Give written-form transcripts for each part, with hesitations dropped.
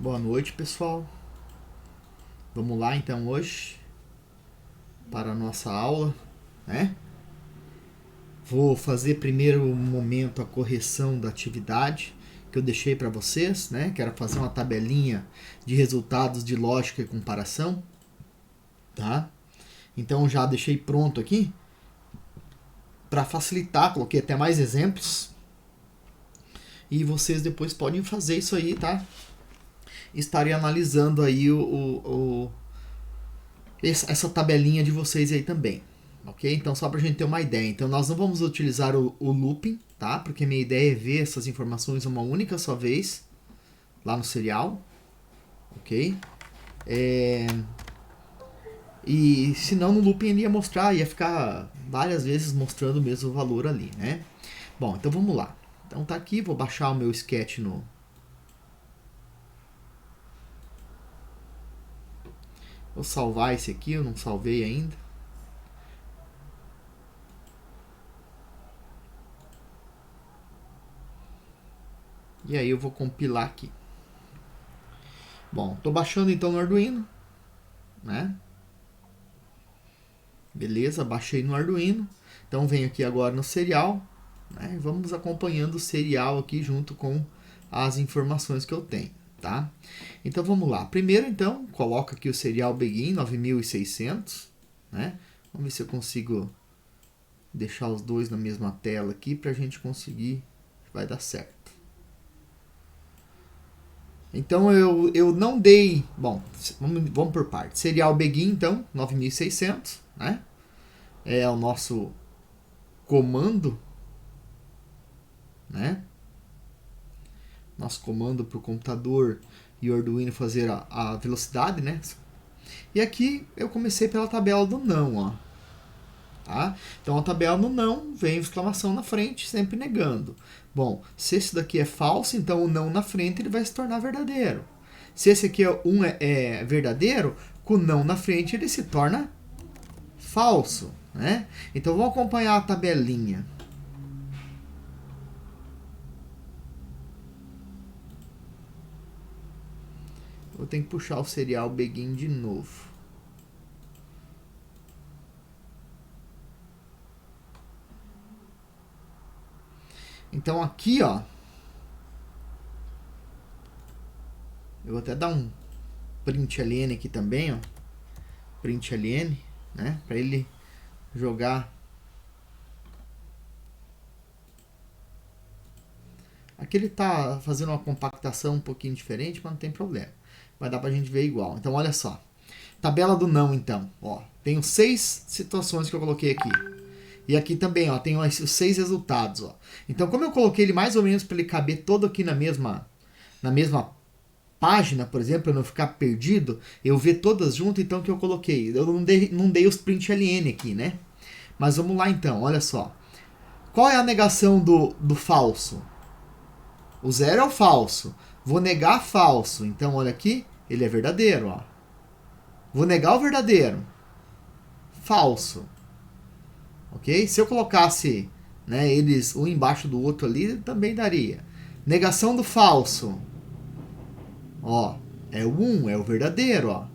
Boa noite, pessoal. Vamos lá então hoje para a nossa aula, né? Vou fazer primeiro momento a correção da atividade que eu deixei para vocês, né? Quero fazer uma tabelinha de resultados de lógica e comparação, tá? Então já deixei pronto aqui para facilitar, coloquei até mais exemplos e vocês depois podem fazer isso aí, tá? Estarei analisando aí essa tabelinha de vocês aí também, ok? Então só para a gente ter uma ideia, então nós não vamos utilizar o looping, tá? Porque minha ideia é ver essas informações uma única só vez lá no serial, ok? E se não, no looping ele ia mostrar, ia ficar várias vezes mostrando o mesmo valor ali, né? Bom, então vamos lá. Então tá aqui, vou baixar o meu sketch no... Vou salvar esse aqui, eu não salvei ainda. E aí eu vou compilar aqui. Bom, estou baixando então no Arduino, né? Beleza, baixei no Arduino. Então venho aqui agora no serial, né? E vamos acompanhando o serial aqui junto com as informações que eu tenho, tá? Então vamos lá. Primeiro então, coloco aqui o serial Begin 9600, né? Vamos ver se eu consigo deixar os dois na mesma tela aqui para a gente conseguir, vai dar certo. Então eu não dei... Bom, vamos por parte. Serial Begin, então, 9600, né? É o nosso comando, né? Nosso comando para o computador e o Arduino fazer a velocidade, né? E aqui eu comecei pela tabela do não, ó. Tá? Então a tabela do não vem exclamação na frente, sempre negando. Bom, se esse daqui é falso, então o não na frente ele vai se tornar verdadeiro. Se esse aqui é verdadeiro, com o não na frente ele se torna falso, né? Então vamos acompanhar a tabelinha. Vou ter que puxar o serial Begin de novo. Então aqui, ó, eu vou até dar um print ln aqui também, ó, print ln, né, para ele jogar. Aqui ele tá fazendo uma compactação um pouquinho diferente, mas não tem problema, vai dar pra gente ver igual. Então olha só, tabela do não então, ó, tenho 6 situações que eu coloquei aqui. E aqui também, ó, tem os 6 resultados, ó. Então, como eu coloquei ele mais ou menos para ele caber todo aqui na mesma página, por exemplo, para não ficar perdido, eu ver todas juntas, então que eu coloquei. Eu não dei os print ln aqui, né? Mas vamos lá então, olha só. Qual é a negação do falso? O 0 é o falso. Vou negar falso. Então, olha aqui, ele é verdadeiro, ó. Vou negar o verdadeiro. Falso. Ok? Se eu colocasse, né, eles um embaixo do outro ali, também daria. Negação do falso. Ó, é o 1, é o verdadeiro, ó.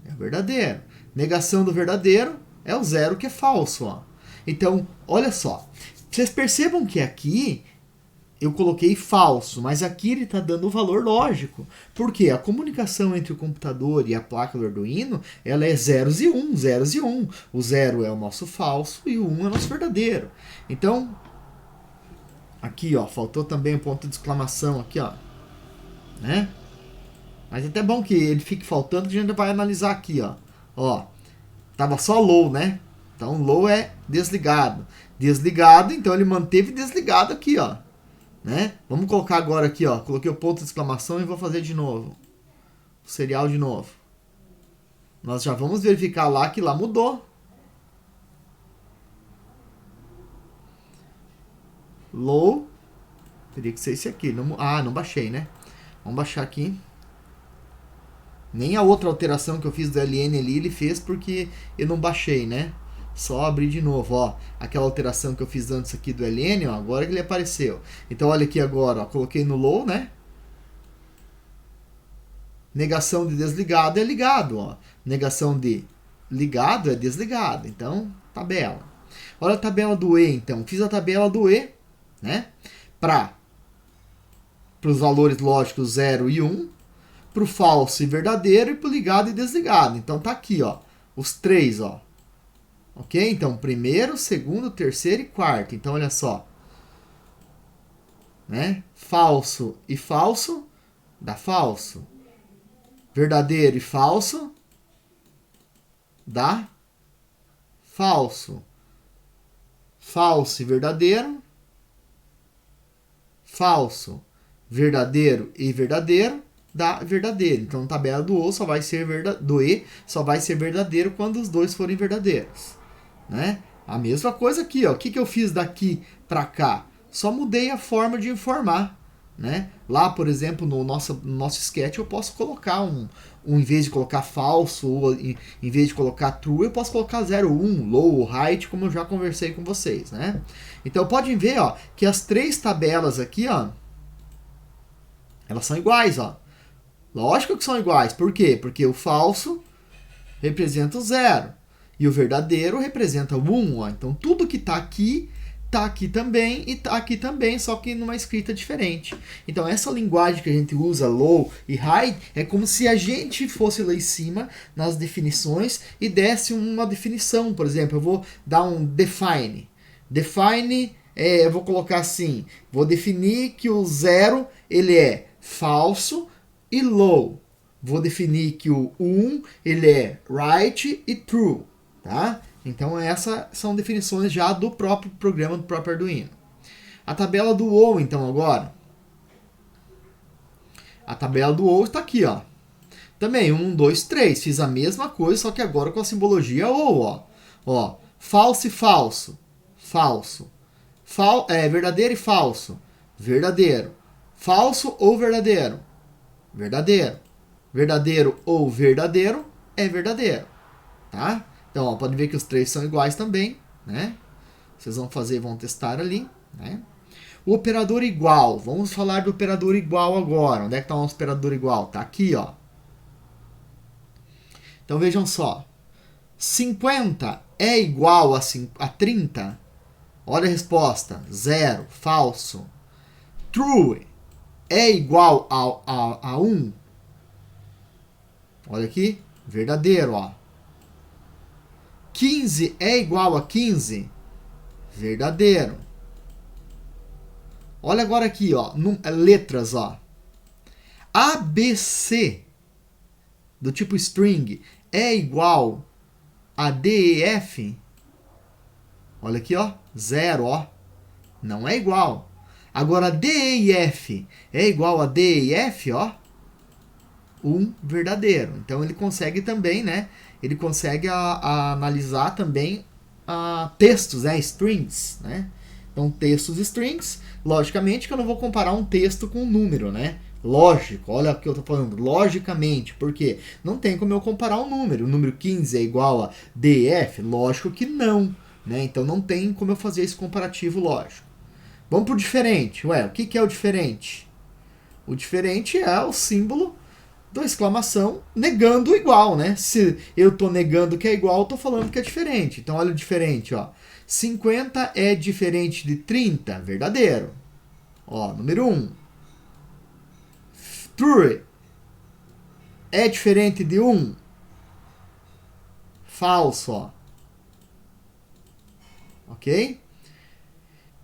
É o verdadeiro. Negação do verdadeiro é o 0 que é falso, ó. Então, olha só. Vocês percebam que aqui eu coloquei falso, mas aqui ele está dando o valor lógico. Porque a comunicação entre o computador e a placa do Arduino, ela é zeros e 1, zeros e 1. O 0 é o nosso falso e o 1 é o nosso verdadeiro. Então, aqui, ó, faltou também um ponto de exclamação aqui, ó. Né? Mas é até bom que ele fique faltando, que a gente vai analisar aqui, ó. Ó, tava só low, né? Então, low é desligado. Desligado, então ele manteve desligado aqui, ó. Né? Vamos colocar agora aqui, ó. Coloquei o ponto de exclamação e vou fazer de novo. O serial de novo. Nós já vamos verificar lá que lá mudou. Low. Teria que ser esse aqui. Não baixei, né? Vamos baixar aqui. Nem a outra alteração que eu fiz do LN ali ele fez porque eu não baixei, né? Só abrir de novo, ó. Aquela alteração que eu fiz antes aqui do ln, ó, agora que ele apareceu. Então olha aqui agora, ó, coloquei no low, né? Negação de desligado é ligado, ó. Negação de ligado é desligado. Então, tabela. Olha a tabela do E, então. Fiz a tabela do E, né? Para os valores lógicos 0 e 1, para o falso e verdadeiro e para o ligado e desligado. Então tá aqui, ó, os três, ó. Ok? Então, primeiro, segundo, terceiro e quarto. Então, olha só. Né? Falso e falso dá falso. Verdadeiro e falso dá falso. Falso e verdadeiro. Falso, verdadeiro e verdadeiro dá verdadeiro. Então, a tabela do O só vai ser do E só vai ser verdadeiro quando os dois forem verdadeiros, né? A mesma coisa aqui, ó. O que eu fiz daqui para cá? Só mudei a forma de informar, né? Lá, por exemplo, no nosso sketch eu posso colocar em vez de colocar falso ou em vez de colocar true, eu posso colocar 0, 1, low, height, como eu já conversei com vocês, né? Então podem ver, ó, que as três tabelas aqui, ó, elas são iguais, ó. Lógico que são iguais. Por quê? Porque o falso representa o 0 e o verdadeiro representa o 1, ó. Então tudo que tá aqui também e tá aqui também, só que numa escrita diferente. Então essa linguagem que a gente usa, low e high, é como se a gente fosse lá em cima nas definições e desse uma definição. Por exemplo, eu vou dar um define. Define, eu vou colocar assim, vou definir que o 0 ele é falso e low. Vou definir que o 1 ele é right e true, tá? Então essas são definições já do próprio programa, do próprio Arduino. A tabela do OU, então, agora. A tabela do OU está aqui, ó. Também, 1, 2, 3. Fiz a mesma coisa, só que agora com a simbologia OU, ó. Ó, falso e falso. Falso. Verdadeiro e falso. Verdadeiro. Falso ou verdadeiro. Verdadeiro. Verdadeiro ou verdadeiro é verdadeiro, tá? Então, ó, pode ver que os três são iguais também, né? Vocês vão testar ali, né? O operador igual. Vamos falar do operador igual agora. Onde é que está o nosso operador igual? Tá aqui, ó. Então, vejam só. 50 é igual a 30? Olha a resposta. 0, falso. True é igual a 1? Olha aqui. Verdadeiro, ó. 15 é igual a 15? Verdadeiro. Olha agora aqui, ó, letras, ó. ABC do tipo string é igual a DEF? Olha aqui, ó, 0, ó. Não é igual. Agora DEF é igual a DEF, ó. 1 verdadeiro. Então ele consegue também, né? Ele consegue analisar também textos, né? Strings, né? Então textos strings, logicamente que eu não vou comparar um texto com um número, né? Lógico, olha o que eu estou falando, logicamente, porque não tem como eu comparar um número. O número 15 é igual a DF? Lógico que não, né? Então não tem como eu fazer esse comparativo lógico. Vamos para o diferente. Ué, o que é o diferente? O diferente é o símbolo da exclamação negando o igual, né? Se eu estou negando que é igual, eu estou falando que é diferente. Então olha o diferente, ó. 50 é diferente de 30? Verdadeiro. Ó, número 1. True é diferente de 1? Falso, ó. Ok?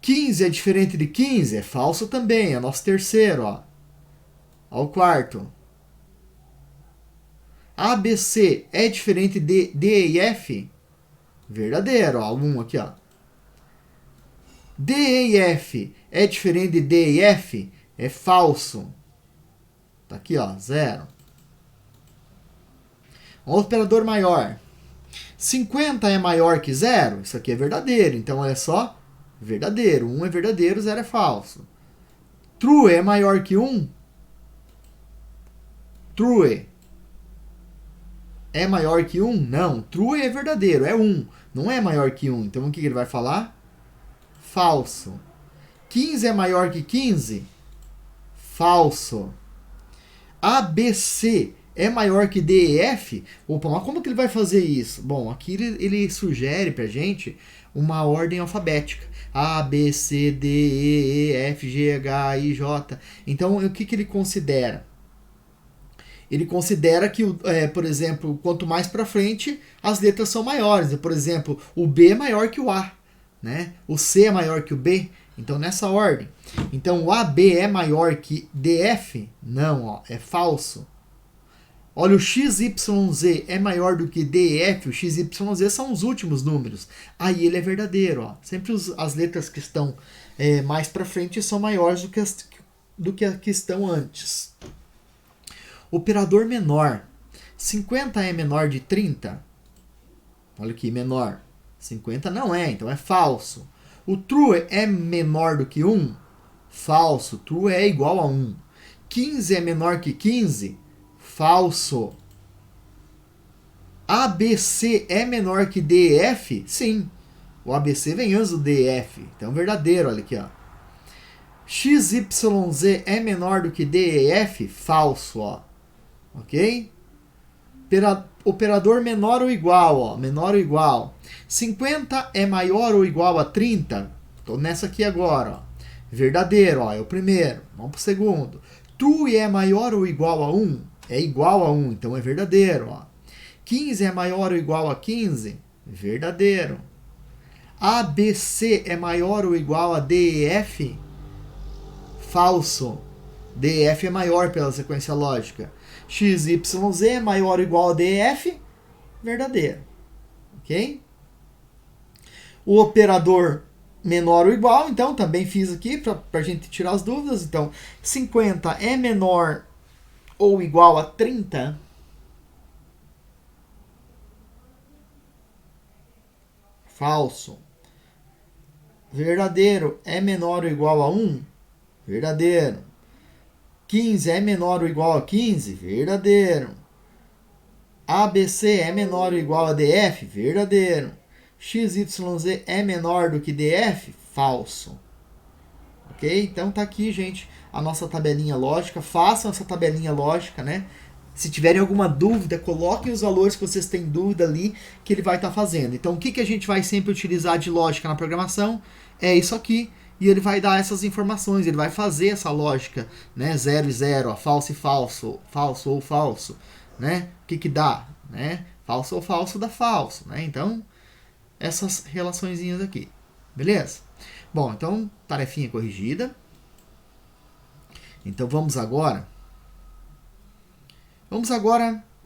15 é diferente de 15? É falso também, é nosso terceiro, ó. Ó o quarto. ABC é diferente de D e F? Verdadeiro, ó. 1 aqui, ó. D e F é diferente de D e F? É falso. Tá aqui, ó, 0. Um operador maior. 50 é maior que 0? Isso aqui é verdadeiro. Então, olha só. Verdadeiro. 1 é verdadeiro, 0 é falso. True é maior que 1? True é maior que 1? Não. True é verdadeiro, é 1. Não é maior que 1. Então o que ele vai falar? Falso. 15 é maior que 15? Falso. ABC é maior que D e F? Opa, mas como que ele vai fazer isso? Bom, aqui ele sugere pra gente uma ordem alfabética. A, B, C, D, E, F, G, H, I, J. Então, o que ele considera? Ele considera que, por exemplo, quanto mais para frente, as letras são maiores. Por exemplo, o B é maior que o A, né? O C é maior que o B. Então, nessa ordem. Então, o AB é maior que DF? Não, ó, é falso. Olha, o XYZ é maior do que DF. O XYZ são os últimos números. Aí ele é verdadeiro. Ó. Sempre as letras que estão mais para frente são maiores do que as que estão antes. Operador menor. 50 é menor de 30? Olha aqui, menor. 50 não é, então é falso. O true é menor do que 1? Falso. True é igual a 1. 15 é menor que 15? Falso. ABC é menor que DF? Sim. O ABC vem antes do DF. Então, verdadeiro, olha aqui, ó. XYZ é menor do que DEF? Falso, ó. Ok? Operador menor ou igual, ó. Menor ou igual. 50 é maior ou igual a 30? Tô nessa aqui agora, ó. Verdadeiro, ó. É o primeiro. Vamos pro segundo. True é maior ou igual a 1? É igual a 1, então é verdadeiro, ó. 15 é maior ou igual a 15? Verdadeiro. ABC é maior ou igual a DEF? Falso. DEF é maior pela sequência lógica. XYZ é maior ou igual a DEF? Verdadeiro. Ok? O operador menor ou igual, então, também fiz aqui para a gente tirar as dúvidas. Então, 50 é menor ou igual a 30? Falso. Verdadeiro é menor ou igual a 1? Verdadeiro. 15 é menor ou igual a 15? Verdadeiro. ABC é menor ou igual a DF? Verdadeiro. XYZ é menor do que DF? Falso. Ok? Então tá aqui, gente, a nossa tabelinha lógica. Façam essa tabelinha lógica, né? Se tiverem alguma dúvida, coloquem os valores que vocês têm dúvida ali, que ele vai estar fazendo. Então, o que a gente vai sempre utilizar de lógica na programação? É isso aqui. E ele vai dar essas informações, ele vai fazer essa lógica, né? 0 e 0, falso e falso, falso ou falso, né? O que dá, né? Falso ou falso dá falso, né? Então, essas relaçõezinhas aqui. Beleza? Bom, então, tarefinha corrigida. Então, vamos agora,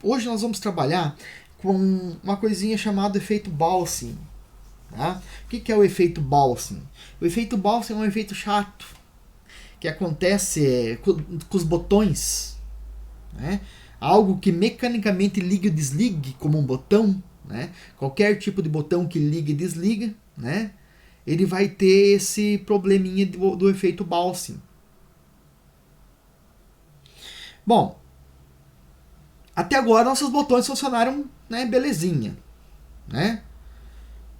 hoje nós vamos trabalhar com uma coisinha chamada efeito Balsin. Tá? O que é o efeito Balsin? O efeito Balsin é um efeito chato, que acontece com os botões. Né? Algo que mecanicamente liga e desliga, como um botão. Né? Qualquer tipo de botão que liga e desliga, né? Ele vai ter esse probleminha do efeito Balsin. Bom, até agora nossos botões funcionaram, né, belezinha, né?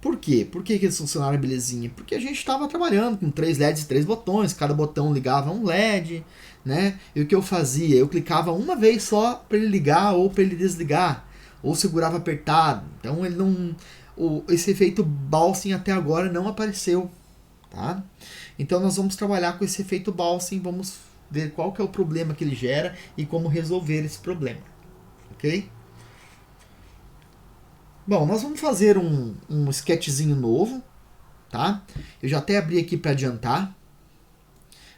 Por quê? Por que eles funcionaram belezinha? Porque a gente estava trabalhando com 3 LEDs e 3 botões, cada botão ligava um LED, né? E o que eu fazia? Eu clicava uma vez só para ele ligar ou para ele desligar, ou segurava apertado. Então ele não, esse efeito Balsin até agora não apareceu, tá? Então nós vamos trabalhar com esse efeito Balsin, vamos ver qual que é o problema que ele gera e como resolver esse problema, ok? Bom, nós vamos fazer um sketchzinho novo, tá? Eu já até abri aqui para adiantar,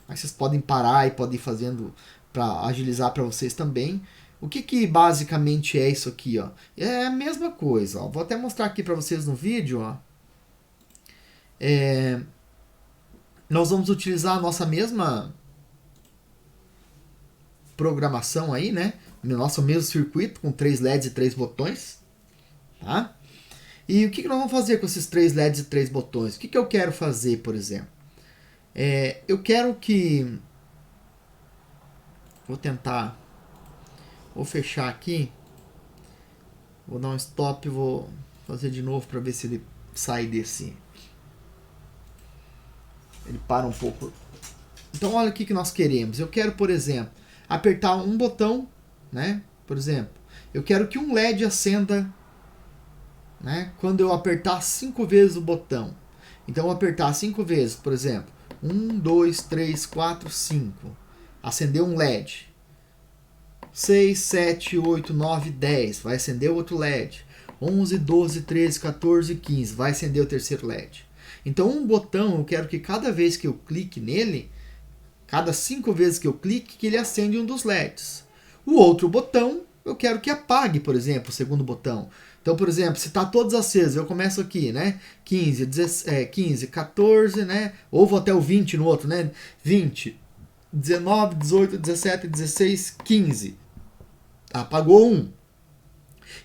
mas vocês podem parar e podem ir fazendo para agilizar para vocês também. O que basicamente é isso aqui, ó? É a mesma coisa, ó. Vou até mostrar aqui para vocês no vídeo, ó. Nós vamos utilizar a nossa mesma programação aí, né? No nosso mesmo circuito com 3 LEDs e 3 botões. Tá? E o que nós vamos fazer com esses 3 LEDs e 3 botões? O que eu quero fazer, por exemplo? Eu quero que... Vou fechar aqui. Vou dar um stop e vou fazer de novo para ver se ele sai desse. Ele para um pouco. Então olha o que nós queremos. Eu quero, por exemplo, apertar um botão, né? Por exemplo, eu quero que um LED acenda, né? Quando eu apertar 5 vezes o botão. Então eu vou apertar 5 vezes, por exemplo. 1, 2, 3, 4, 5. Acendeu um LED. 6, 7, 8, 9, 10. Vai acender outro LED. 11, 12, 13, 14, 15. Vai acender o terceiro LED. Então um botão, eu quero que cada vez que eu clique nele, cada 5 vezes que eu clique, que ele acende um dos LEDs. O outro botão, eu quero que apague, por exemplo, o segundo botão. Então, por exemplo, se está todos acesos, eu começo aqui, né? 15, 14, né? Ou vou até o 20 no outro, né? 20, 19, 18, 17, 16, 15. Apagou um.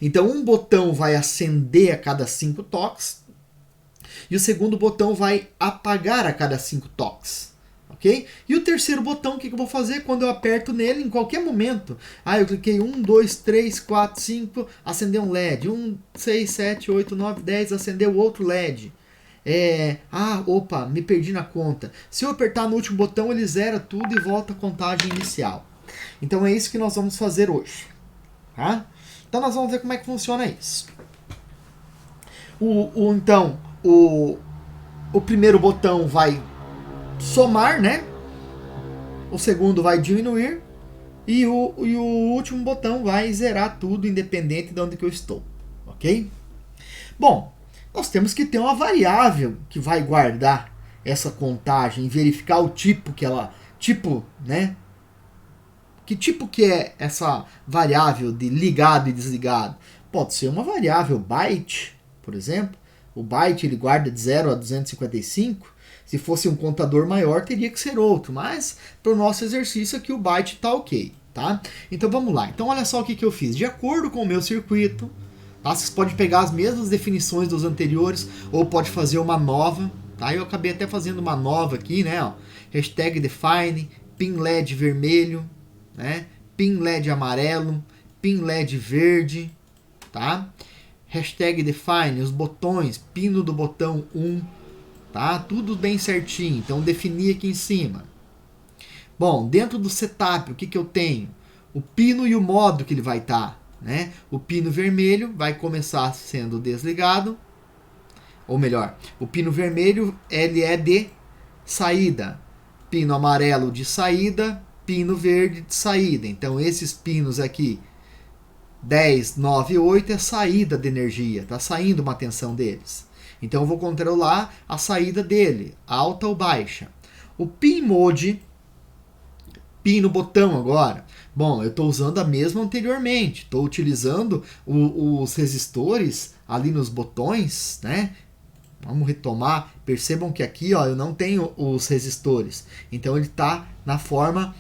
Então, um botão vai acender a cada 5 toques e o segundo botão vai apagar a cada 5 toques. Ok? E o terceiro botão, o que eu vou fazer quando eu aperto nele em qualquer momento? Eu cliquei 1, 2, 3, 4, 5, acendeu um LED. 1, 6, 7, 8, 9, 10, acendeu outro LED. Opa, me perdi na conta. Se eu apertar no último botão, ele zera tudo e volta a contagem inicial. Então é isso que nós vamos fazer hoje. Tá? Então nós vamos ver como é que funciona isso. Então, o primeiro botão vai somar, né? O segundo vai diminuir e o último botão vai zerar tudo, independente de onde que eu estou, ok? Bom, nós temos que ter uma variável que vai guardar essa contagem e verificar o tipo que ela, né? Que tipo que é essa variável de ligado e desligado? Pode ser uma variável byte, por exemplo. O byte ele guarda de 0 a 255. Se fosse um contador maior, teria que ser outro. Mas, para o nosso exercício aqui, o byte está ok. Tá? Então, vamos lá. Então, olha só o que eu fiz. De acordo com o meu circuito, tá? Vocês podem pegar as mesmas definições dos anteriores ou pode fazer uma nova. Tá? Eu acabei até fazendo uma nova aqui, né? Ó. Hashtag define, pin LED vermelho, né? Pin LED amarelo, pin LED verde. Tá? Hashtag define, os botões, pino do botão 1. Tá? Tudo bem certinho, então defini aqui em cima. Bom, dentro do setup, o que eu tenho? O pino e o modo que ele vai estar. Né? O pino vermelho vai começar sendo desligado, ou melhor, o pino vermelho ele é de saída, pino amarelo de saída, pino verde de saída. Então esses pinos aqui, 10, 9, 8 é saída de energia, está saindo uma tensão deles. Então eu vou controlar a saída dele, alta ou baixa. O pin mode, pin no botão agora. Bom, eu estou usando a mesma anteriormente. Estou utilizando os resistores ali nos botões, né? Vamos retomar. Percebam que aqui, ó, eu não tenho os resistores. Então ele está na forma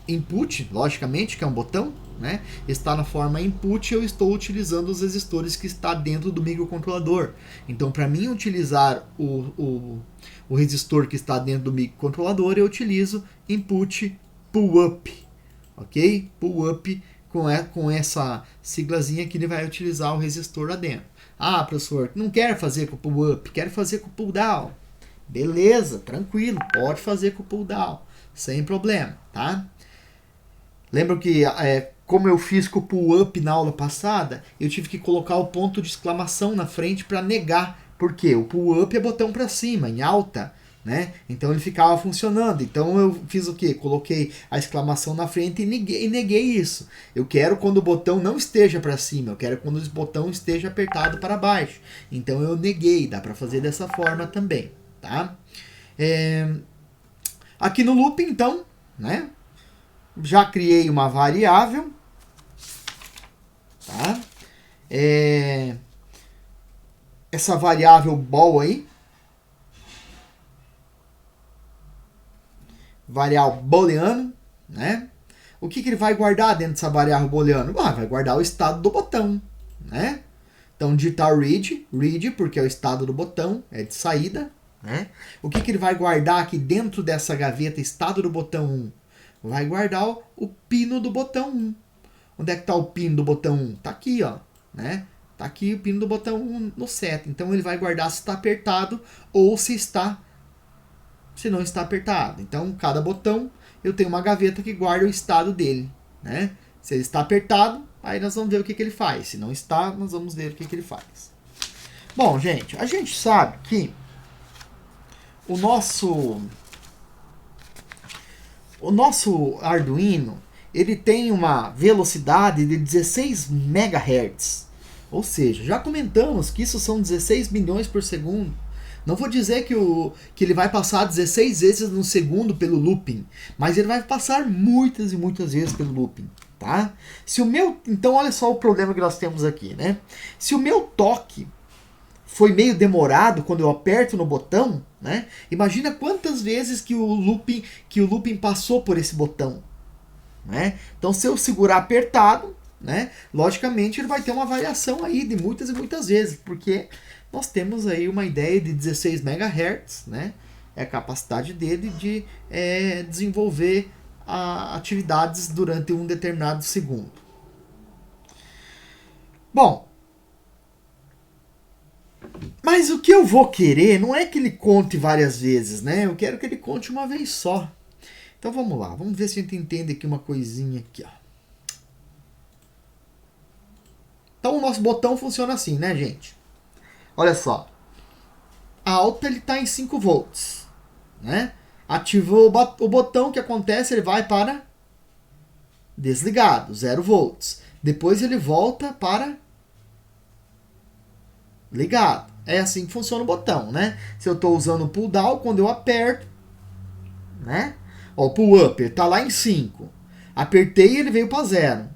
input, logicamente, que é um botão. Né? Está na forma input, eu estou utilizando os resistores que está dentro do microcontrolador. Então, para mim utilizar o resistor que está dentro do microcontrolador, eu utilizo input pull up, ok? Pull up com essa siglazinha que ele vai utilizar o resistor lá dentro. Ah, professor, não quero fazer com o pull up, quero fazer com o pull down. Beleza, tranquilo, pode fazer com o pull down, sem problema, tá? Lembram que como eu fiz com o pull up na aula passada, eu tive que colocar o ponto de exclamação na frente para negar. Por quê? O pull up é botão para cima, em alta, né? Então ele ficava funcionando. Então eu fiz o quê? Coloquei a exclamação na frente e neguei isso. Eu quero quando o botão não esteja para cima, eu quero quando o botão esteja apertado para baixo. Então eu neguei, dá para fazer dessa forma também, tá? Aqui no loop, então, né? Já criei uma variável. Tá? Essa variável ball aí. Variável booleano. Né? O que ele vai guardar dentro dessa variável booleano? Vai guardar o estado do botão. Né? Então digitar read, porque é o estado do botão, é de saída. Né? O que ele vai guardar aqui dentro dessa gaveta estado do botão 1? Vai guardar o pino do botão 1. Onde é que está o pino do botão 1? Está aqui, ó. né? Tá aqui o pino do botão 1 no set. Então ele vai guardar se está apertado ou se não está apertado. Então cada botão eu tenho uma gaveta que guarda o estado dele, né? Se ele está apertado, aí nós vamos ver o que ele faz. Se não está, nós vamos ver o que ele faz. Bom, gente, a gente sabe que o nosso Arduino, ele tem uma velocidade de 16 MHz. Ou seja, já comentamos que isso são 16 milhões por segundo. Não vou dizer que ele vai passar 16 vezes no segundo pelo looping, mas ele vai passar muitas e muitas vezes pelo looping, tá? Então olha só o problema que nós temos aqui, né? Se o meu toque foi meio demorado quando eu aperto no botão, né? Imagina quantas vezes que o looping passou por esse botão, né? Então se eu segurar apertado, né? Logicamente ele vai ter uma variação aí de muitas e muitas vezes, porque nós temos aí uma ideia de 16 MHz, né? É a capacidade dele de desenvolver atividades durante um determinado segundo. Bom, mas o que eu vou querer não é que ele conte várias vezes, né? Eu quero que ele conte uma vez só. Então vamos lá, vamos ver se a gente entende aqui uma coisinha aqui, ó. Então o nosso botão funciona assim, né, gente? Olha só. A alta ele está em 5 volts, né? Ativou o botão, que acontece? Ele vai para desligado, 0 volts. Depois ele volta para ligado. É assim que funciona o botão, né? Se eu estou usando o pull down, quando eu aperto, né? Ó, o pull up está lá em 5. Apertei e ele veio para 0.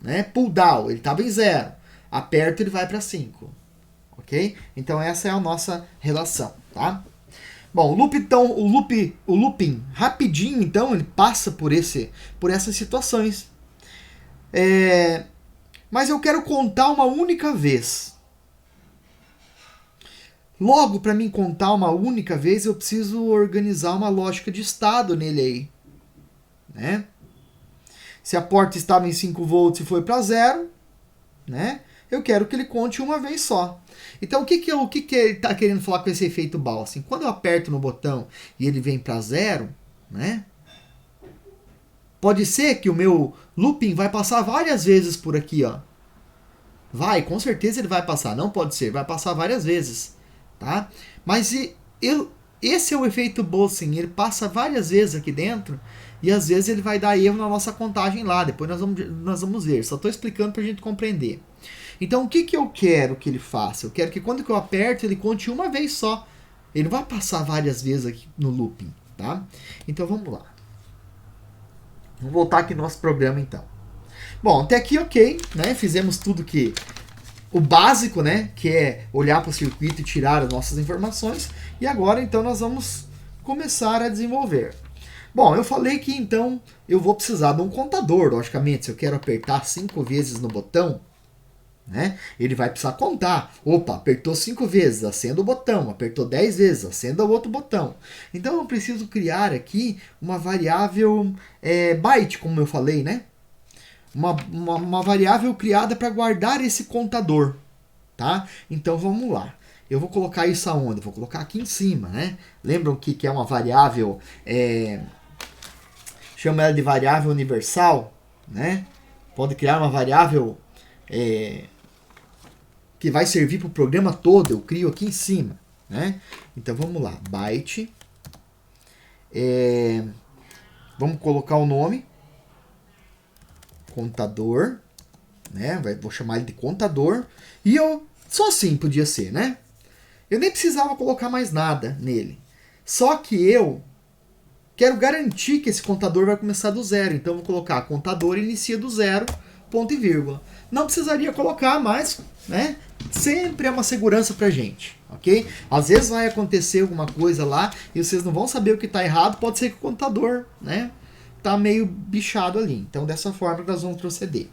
Né? Pull down, ele estava em 0. Aperto, ele vai para 5. Ok? Então essa é a nossa relação, tá? Bom, o looping rapidinho, então, ele passa por essas situações. Mas eu quero contar uma única vez. Logo, para mim contar uma única vez, eu preciso organizar uma lógica de estado nele aí, né? Se a porta estava em 5 volts e foi para 0, né? Eu quero que ele conte uma vez só. Então, o que ele está querendo falar com esse efeito Balsam? Quando eu aperto no botão e ele vem para 0, né? Pode ser que o meu looping vai passar várias vezes por aqui, ó. Vai, com certeza ele vai passar. Não pode ser, vai passar várias vezes, tá? Mas esse é o efeito Balsam. Ele passa várias vezes aqui dentro e às vezes ele vai dar erro na nossa contagem lá. Depois nós vamos ver. Só estou explicando para a gente compreender. Então, o que eu quero que ele faça? Eu quero que quando eu aperto, ele conte uma vez só. Ele não vai passar várias vezes aqui no looping, tá? Então, vamos lá. Vamos voltar aqui no nosso programa, então. Bom, até aqui, ok, né? Fizemos tudo o básico, né? Que é olhar para o circuito e tirar as nossas informações. E agora, então, nós vamos começar a desenvolver. Bom, eu falei que, então, eu vou precisar de um contador, logicamente. Se eu quero apertar 5 vezes no botão, né? Ele vai precisar contar. Opa, apertou 5 vezes, acenda o botão. Apertou 10 vezes, acenda o outro botão. Então eu preciso criar aqui uma variável byte, como eu falei, né? Uma variável criada para guardar esse contador, tá? Então vamos lá. Eu vou colocar isso aonde? Vou colocar aqui em cima, né? Lembram que é uma variável, chama ela de variável universal, né? Pode criar uma variável que vai servir para o programa todo. Eu crio aqui em cima, né? Então vamos lá, byte, vamos colocar o nome contador, né? Vou chamar ele de contador. E só assim podia ser, né? Eu nem precisava colocar mais nada nele. Só que eu quero garantir que esse contador vai começar do 0. Então eu vou colocar contador inicia do 0, ponto e vírgula. Não precisaria colocar, mas, né? Sempre é uma segurança pra gente, ok? Às vezes vai acontecer alguma coisa lá e vocês não vão saber o que está errado. Pode ser que o contador, né, tá meio bichado ali. Então dessa forma nós vamos proceder.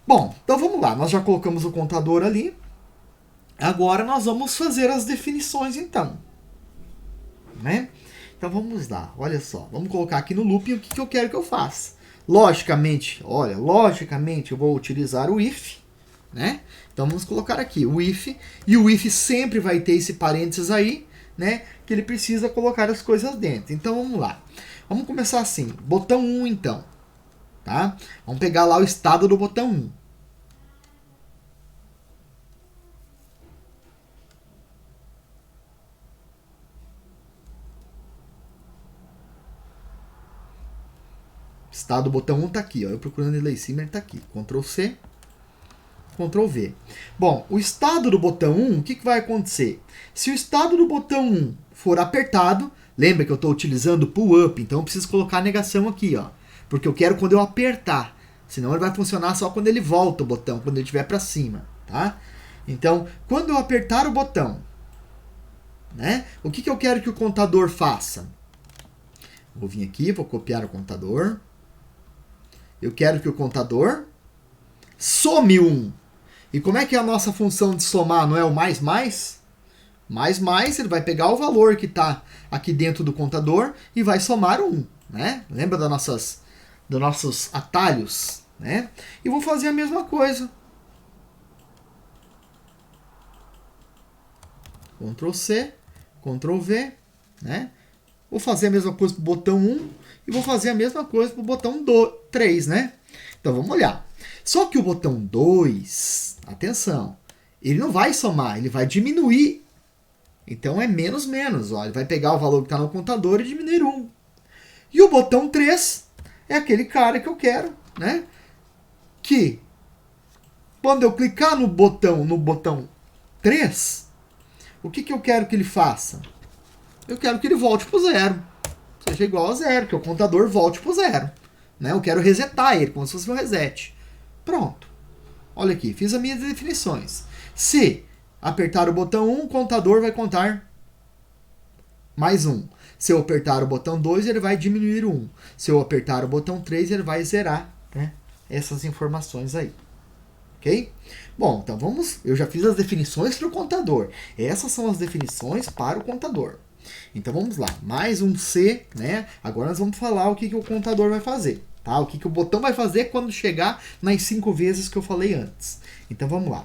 Bom, então vamos lá. Nós já colocamos o contador ali. Agora nós vamos fazer as definições, então, né? Então vamos lá. Olha só. Vamos colocar aqui no looping o que eu quero que eu faça. Logicamente, olha, logicamente eu vou utilizar o if, né? Então vamos colocar aqui o if, e o if sempre vai ter esse parênteses aí, né? Que ele precisa colocar as coisas dentro. Então vamos lá. Vamos começar assim, botão 1 então, tá? Vamos pegar lá o estado do botão 1. Estado do botão 1 tá aqui, ó. Eu procurando ele lá em cima, ele tá aqui. Ctrl C, Ctrl V. Bom, o estado do botão 1, o que vai acontecer? Se o estado do botão 1 for apertado, lembra que eu estou utilizando o pull up, então eu preciso colocar a negação aqui, ó. Porque eu quero quando eu apertar. Senão ele vai funcionar só quando ele volta o botão, quando ele estiver para cima, tá? Então, quando eu apertar o botão, né? O que eu quero que o contador faça? Vou vir aqui, vou copiar o contador. Eu quero que o contador some 1. E como é que é a nossa função de somar? Não é o mais mais? Mais mais, ele vai pegar o valor que está aqui dentro do contador e vai somar 1. Né? Lembra dos nossos atalhos? Né? E vou fazer a mesma coisa. Ctrl C, Ctrl V. Né? Vou fazer a mesma coisa para o botão 1 e vou fazer a mesma coisa para o botão 3, né? Então vamos olhar. Só que o botão 2, atenção, ele não vai somar, ele vai diminuir. Então é menos menos, ó. Ele vai pegar o valor que está no contador e diminuir 1. E o botão 3 é aquele cara que eu quero, né? Que quando eu clicar no botão 3, o que eu quero que ele faça? Eu quero que ele volte para o 0. Seja igual a 0, que o contador volte para o 0. Né? Eu quero resetar ele, como se fosse um reset. Pronto. Olha aqui, fiz as minhas definições. Se apertar o botão 1, o contador vai contar mais 1. Se eu apertar o botão 2, ele vai diminuir 1. Se eu apertar o botão 3, ele vai zerar, né, essas informações aí. Ok? Bom, então vamos... Eu já fiz as definições para o contador. Essas são as definições para o contador. Então vamos lá, mais um C, né? Agora nós vamos falar o que o contador vai fazer, tá? O que o botão vai fazer quando chegar nas 5 vezes que eu falei antes. Então vamos lá.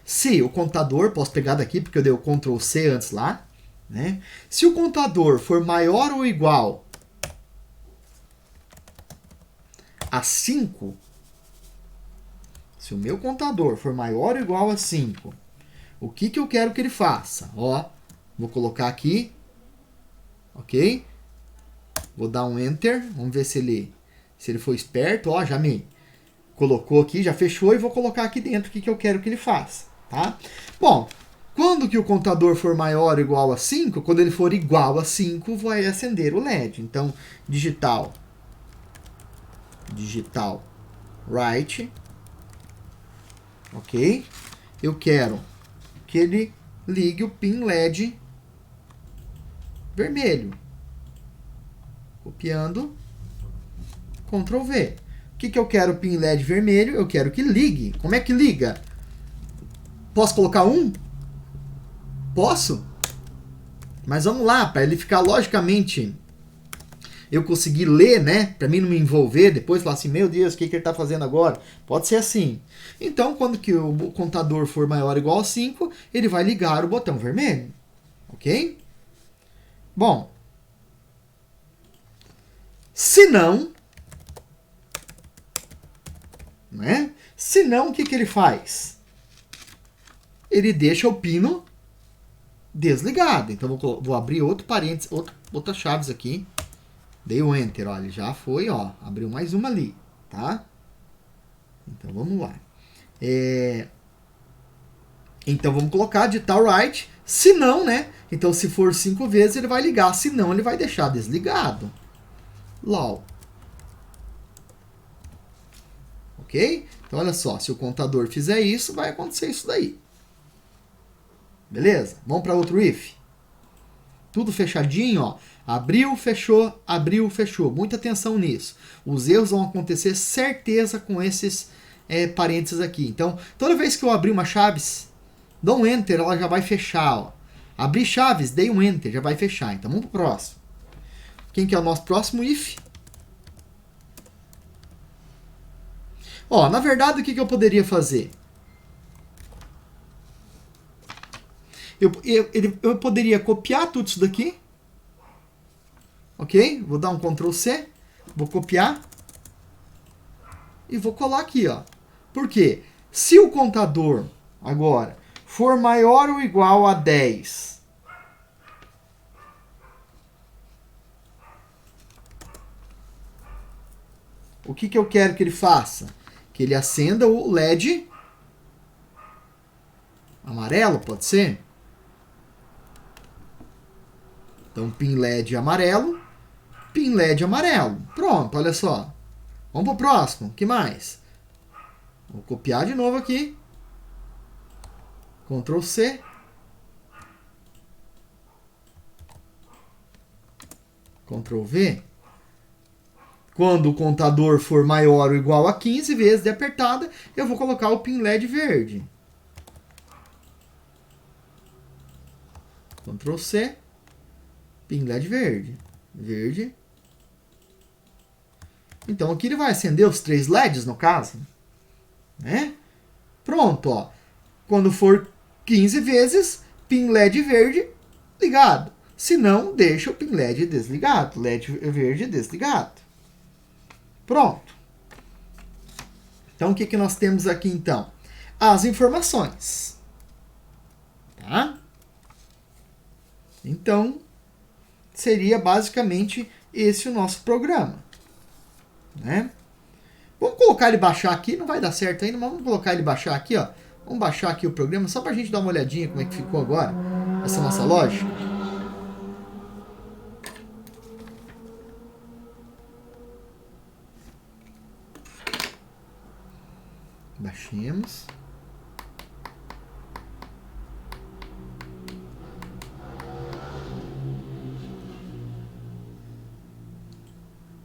Se o contador, posso pegar daqui porque eu dei o Ctrl C antes lá, né? Se o contador for maior ou igual a 5, se o meu contador for maior ou igual a 5, o que eu quero que ele faça? Ó, vou colocar aqui, ok? Vou dar um Enter, vamos ver se ele for esperto. Ó, já me colocou aqui, já fechou, e vou colocar aqui dentro o que eu quero que ele faça, tá? Bom, quando que o contador for maior ou igual a 5, quando ele for igual a 5, vai acender o LED. Então, digital right, ok? Eu quero que ele ligue o pin LED vermelho. Copiando, Ctrl V. O que eu quero pin LED vermelho? Eu quero que ligue. Como é que liga? Posso colocar 1? Posso? Mas vamos lá, para ele ficar logicamente... Eu conseguir ler, né? Para mim não me envolver, depois falar assim, meu Deus, o que ele está fazendo agora? Pode ser assim. Então, quando que o contador for maior ou igual a 5, ele vai ligar o botão vermelho. Ok? Bom. Se não, né? Se não, o que ele faz? Ele deixa o pino desligado. Então, vou abrir outro parênteses, outras chaves aqui. Dei o Enter, olha, já foi, ó, abriu mais uma ali, tá? Então, vamos lá. Então, vamos colocar digital right. Se não, né? Então, se for 5 vezes, ele vai ligar. Se não, ele vai deixar desligado. LOL. Ok? Então, olha só, se o contador fizer isso, vai acontecer isso daí. Beleza? Vamos para outro if. Tudo fechadinho, ó. Abriu, fechou, abriu, fechou. Muita atenção nisso. Os erros vão acontecer certeza com esses parênteses aqui. Então, toda vez que eu abrir uma chaves, dou um Enter, ela já vai fechar. Ó. Abri chaves, dei um Enter, já vai fechar. Então, vamos para o próximo. Quem que é o nosso próximo if? Ó, na verdade, o que eu poderia fazer? Eu poderia copiar tudo isso daqui. Ok? Vou dar um Ctrl C. Vou copiar. E vou colar aqui, ó. Por quê? Se o contador, agora, for maior ou igual a 10, o que eu quero que ele faça? Que ele acenda o LED amarelo, pode ser? Então, pin LED amarelo, pin LED amarelo. Pronto, olha só. Vamos para o próximo. O que mais? Vou copiar de novo aqui. Ctrl C. Ctrl V. Quando o contador for maior ou igual a 15 vezes de apertada, eu vou colocar o pin LED verde. Ctrl C. Pin LED verde. Verde. Então aqui ele vai acender os 3 LEDs, no caso. Né? Pronto, ó. Quando for 15 vezes, pin LED verde ligado. Se não, deixa o pin LED desligado. LED verde desligado. Pronto. Então, o que nós temos aqui, então? As informações. Tá? Então, seria basicamente esse o nosso programa. Né? Vamos colocar ele baixar aqui. Não vai dar certo ainda, mas vamos colocar ele baixar aqui, ó. Vamos baixar aqui o programa, só para a gente dar uma olhadinha como é que ficou agora. Essa nossa lógica. Baixemos.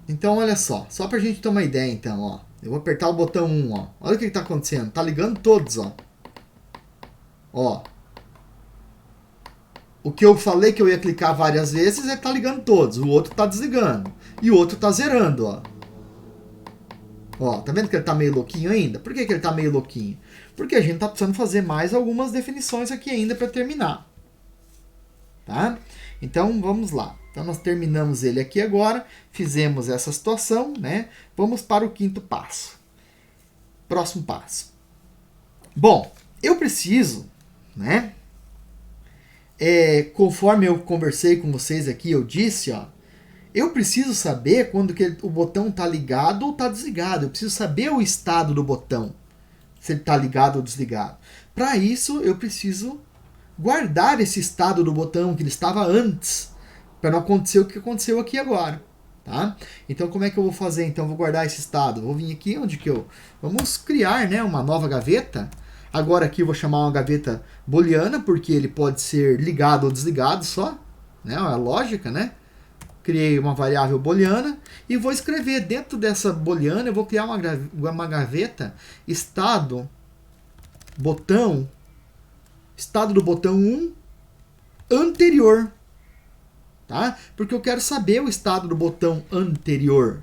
Então, olha só pra gente ter uma ideia, então, ó. Eu vou apertar o botão 1, ó. Olha o que tá acontecendo. Tá ligando todos, ó. Ó. O que eu falei que eu ia clicar várias vezes é que tá ligando todos. O outro tá desligando. E o outro tá zerando, ó. Ó, tá vendo que ele tá meio louquinho ainda? Por que ele tá meio louquinho? Porque a gente tá precisando fazer mais algumas definições aqui ainda para terminar. Tá? Então, vamos lá. Então, nós terminamos ele aqui agora, fizemos essa situação, né? Vamos para o 5º passo. Próximo passo. Bom, eu preciso, né? Conforme eu conversei com vocês aqui, eu disse, ó, eu preciso saber quando que o botão está ligado ou está desligado. Eu preciso saber o estado do botão, se ele está ligado ou desligado. Para isso, eu preciso guardar esse estado do botão que ele estava antes, para não acontecer o que aconteceu aqui agora. Tá? Então, como é que eu vou fazer? Então, eu vou guardar esse estado. Vou vir aqui onde que eu... Vamos criar, né, uma nova gaveta. Agora aqui eu vou chamar uma gaveta booleana, porque ele pode ser ligado ou desligado só. Né? É a lógica, né? Criei uma variável booleana e vou escrever dentro dessa booleana, eu vou criar uma gaveta estado do botão 1 anterior. Tá? Porque eu quero saber o estado do botão anterior.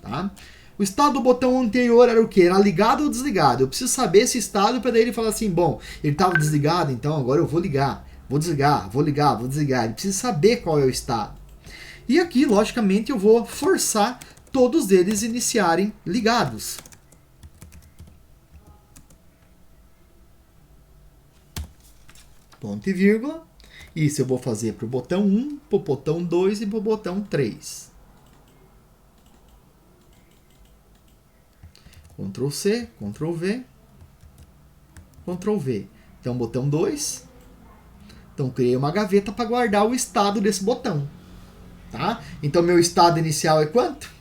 Tá? O estado do botão anterior era o quê? Era ligado ou desligado? Eu preciso saber esse estado para daí ele falar assim, bom, ele estava desligado, então agora eu vou ligar. Vou desligar, vou ligar, vou desligar. Ele precisa saber qual é o estado. E aqui, logicamente, eu vou forçar todos eles iniciarem ligados. Ponto e vírgula. Isso eu vou fazer para o botão 1, para o botão 2 e para o botão 3. Ctrl C, Ctrl V, Ctrl V. Então, botão 2. Então, criei uma gaveta para guardar o estado desse botão. Tá? Então, meu estado inicial é quanto?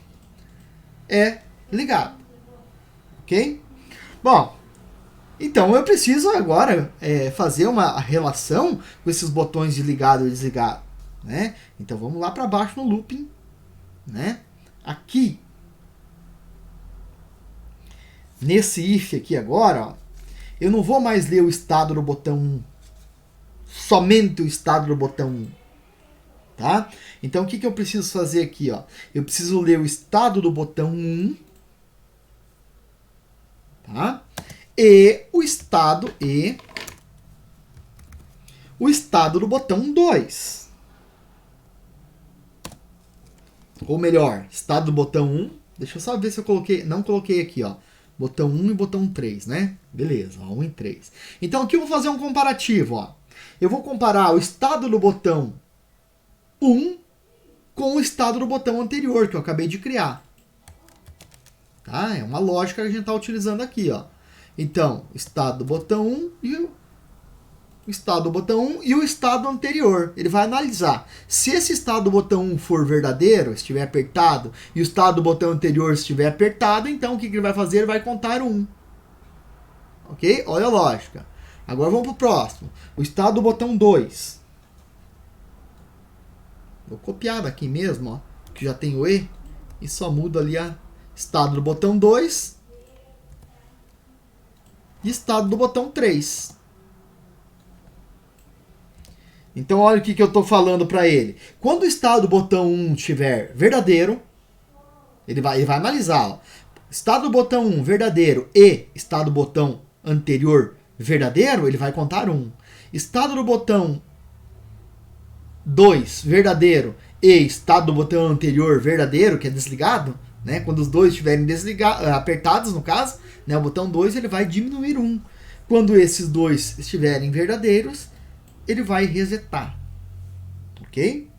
É ligado. Ok? Bom, então eu preciso agora fazer uma relação com esses botões de ligado e desligado. Né? Então, vamos lá para baixo no looping. Né? Aqui, nesse if aqui agora, ó, eu não vou mais ler o estado do botão 1. Somente o estado do botão 1. Tá? Então, o que eu preciso fazer aqui? Ó? Eu preciso ler o estado do botão 1 Tá? E o estado do botão 2. Ou melhor, estado do botão 1. Deixa eu só ver se eu coloquei. Não coloquei aqui, ó. Botão 1 e botão 3, né? Beleza, ó, 1 e 3. Então aqui eu vou fazer um comparativo, ó. Eu vou comparar o estado do botão 1 com o estado do botão anterior, que eu acabei de criar. Tá? É uma lógica que a gente está utilizando aqui, ó. Então, estado do botão 1 e o estado do botão 1 e o estado anterior. Ele vai analisar. Se esse estado do botão 1 for verdadeiro, estiver apertado, e o estado do botão anterior estiver apertado, então o que ele vai fazer? Ele vai contar 1. Ok? Olha a lógica. Agora vamos para o próximo. O estado do botão 2. Vou copiar daqui mesmo, ó, que já tem o E, e só mudo ali a estado do botão 2 e estado do botão 3. Então olha o que eu estou falando para ele. Quando o estado do botão 1 estiver verdadeiro, ele vai analisar. Ó, estado do botão 1 verdadeiro e estado do botão anterior verdadeiro, ele vai contar 1. Estado do botão 2 verdadeiro e estado do botão anterior verdadeiro, que é desligado, né? Quando os dois estiverem apertados, no caso, né? O botão 2 ele vai diminuir 1. Quando esses dois estiverem verdadeiros, ele vai resetar. Ok?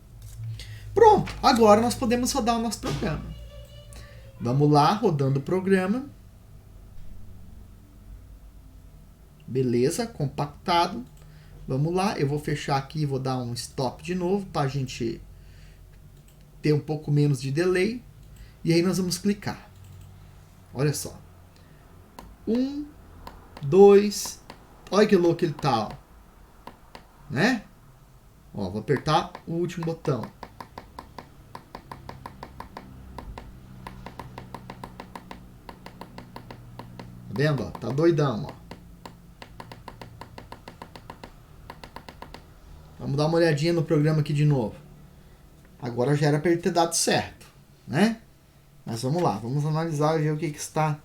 Pronto, agora nós podemos rodar o nosso programa. Vamos lá, rodando o programa. Beleza, compactado. Vamos lá, eu vou fechar aqui e vou dar um stop de novo para a gente ter um pouco menos de delay. E aí nós vamos clicar. Olha só. 1, 2. Olha que louco ele tá, ó. Né? Ó, vou apertar o último botão. Tá vendo? Ó? Tá doidão, ó. Vamos dar uma olhadinha no programa aqui de novo. Agora já era para ele ter dado certo, né? Mas vamos lá, vamos analisar e ver o que está.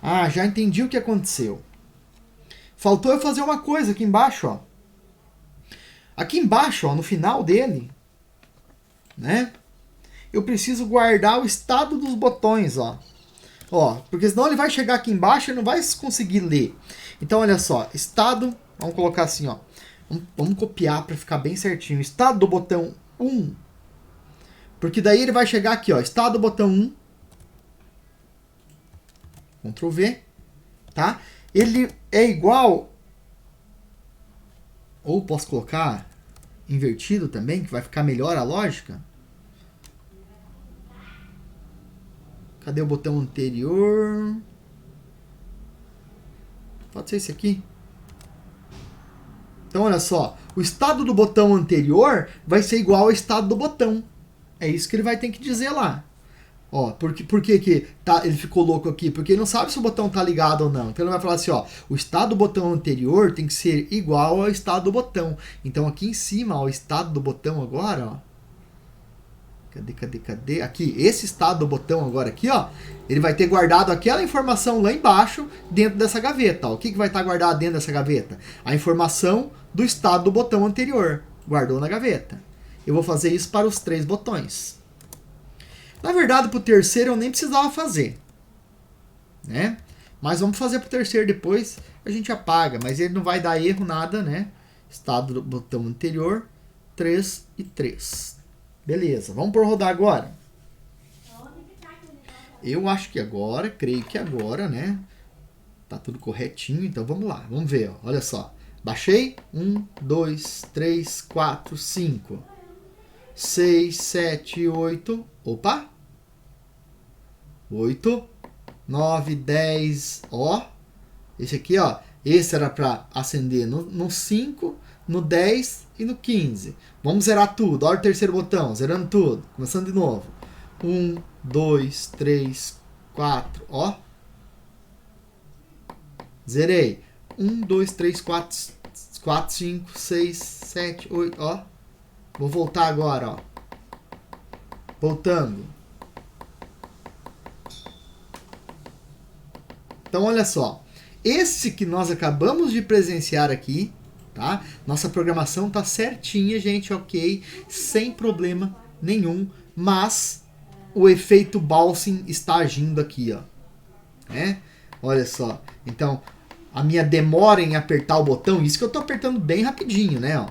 Ah, já entendi o que aconteceu. Faltou eu fazer uma coisa aqui embaixo, ó. Aqui embaixo, ó, no final dele, né? Eu preciso guardar o estado dos botões, ó. Ó, porque senão ele vai chegar aqui embaixo e não vai conseguir ler. Então, olha só, estado, vamos colocar assim, ó. Vamos copiar para ficar bem certinho. Estado do botão 1. Porque daí ele vai chegar aqui, ó. Estado do botão 1. Ctrl V. Tá? Ele é igual... Ou posso colocar invertido também, que vai ficar melhor a lógica. Cadê o botão anterior? Pode ser esse aqui. Então, olha só. O estado do botão anterior vai ser igual ao estado do botão. É isso que ele vai ter que dizer lá. Ó, por que que tá, ele ficou louco aqui? Porque ele não sabe se o botão tá ligado ou não. Então ele vai falar assim, ó. O estado do botão anterior tem que ser igual ao estado do botão. Então aqui em cima, ó, o estado do botão agora, ó. Cadê? Aqui, esse estado do botão agora aqui, ó, ele vai ter guardado aquela informação lá embaixo dentro dessa gaveta. Ó. O que vai estar guardado dentro dessa gaveta? A informação do estado do botão anterior. Guardou na gaveta. Eu vou fazer isso para os 3 botões. Na verdade, para o terceiro eu nem precisava fazer, né? Mas vamos fazer para o terceiro depois, a gente apaga. Mas ele não vai dar erro, nada, né? Estado do botão anterior, 3 e 3. Beleza, vamos por rodar agora. Eu acho que agora, creio que agora, né? Tá tudo corretinho, então vamos lá, vamos ver, ó. Olha só. Baixei, 1, 2, 3, 4, 5, 6, 7, 8, opa! 8, 9, 10, ó. Esse aqui, ó, esse era para acender no 5, no 10 e no 15. Vamos zerar tudo. Olha o terceiro botão, zerando tudo. Começando de novo. 1, 2, 3, 4, ó. Zerei. 1, 2, 3, 4, 5, 6, 7, 8, ó. Vou voltar agora, ó. Voltando. Então, olha só. Esse que nós acabamos de presenciar aqui, tá? Nossa programação tá certinha, gente, ok, sem problema nenhum, mas o efeito Balsam está agindo aqui, ó, né? Olha só, então a minha demora em apertar o botão, isso que eu tô apertando bem rapidinho, né, ó,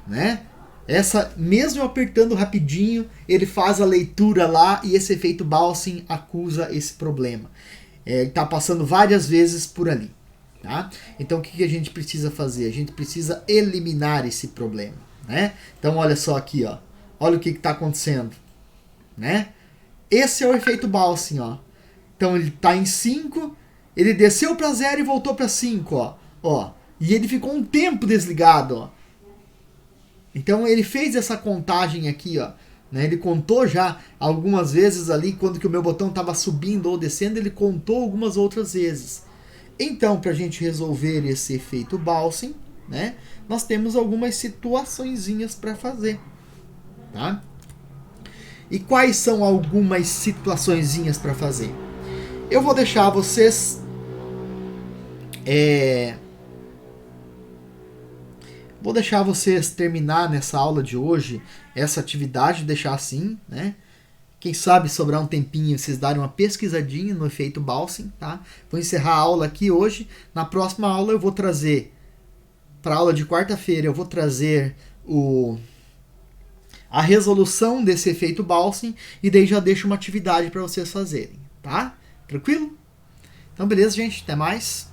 né? Essa, mesmo apertando rapidinho, ele faz a leitura lá e esse efeito Balsam acusa esse problema. Ele está passando várias vezes por ali. Tá? Então o que a gente precisa fazer? A gente precisa eliminar esse problema. Né? Então olha só aqui, ó. Olha o que está acontecendo. Né? Esse é o efeito Balsam. Ó. Então ele está em 5, ele desceu para 0 e voltou para 5. Ó. E ele ficou um tempo desligado. Ó. Então ele fez essa contagem aqui, ó, né? Ele contou já algumas vezes ali, quando que o meu botão estava subindo ou descendo, ele contou algumas outras vezes. Então, para a gente resolver esse efeito Balsam, né, nós temos algumas situaçõezinhas para fazer. Tá? E quais são algumas situaçõezinhas para fazer? Eu vou deixar vocês... Vou deixar vocês terminar nessa aula de hoje essa atividade, deixar assim, né? Quem sabe sobrar um tempinho vocês darem uma pesquisadinha no efeito Balsam, tá? Vou encerrar a aula aqui hoje. Na próxima aula eu vou trazer, para a aula de quarta-feira, eu vou trazer a resolução desse efeito Balsam e daí já deixo uma atividade para vocês fazerem, tá? Tranquilo? Então beleza, gente, até mais.